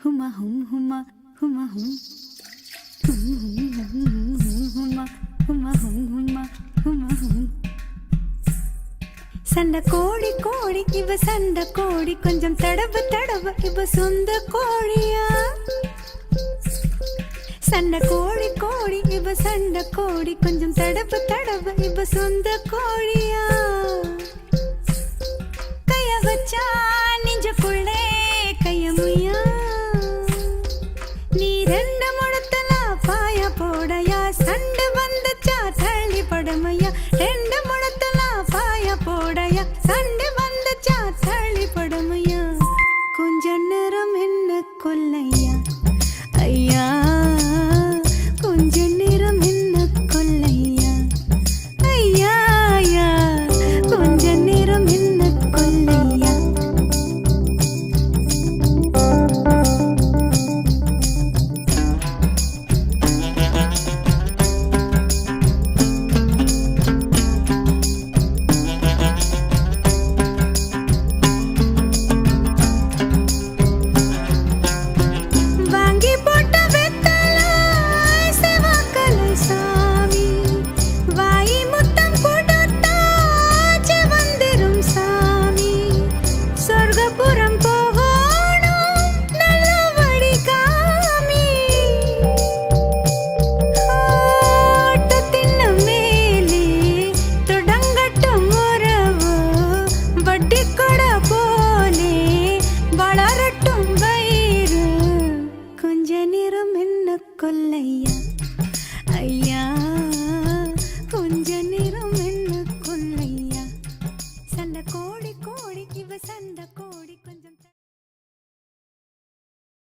ஹுமா ஹும் ஹுமா ஹுமா ஹும் ஹுமா ஹுமா ஹும் ஹுமா ஹுமா ஹும். சண்டை கோழி கோழி இவ சண்டை கோழி, கொஞ்சம் தடவு தடவு இவ சொந்த கோழியா. சண்டை கோழி கோழி இவ சண்டை கோழி, கொஞ்சம் தடவு தடவு இவ சொந்த கோழியா. கைய வச்சா நெஞ்சுக்குள்ளே கையமுயா, நீ ரெண்டு முழத்துல பாய போடையா. சண்டை வந்துச்சா தள்ளி படுமையா, ரெண்டு முழத்துல பாய போடையா. சண்டை வந்துச்சா தள்ளி படுமையா, கொஞ்ச நேரம் என்ன கொல்லையா.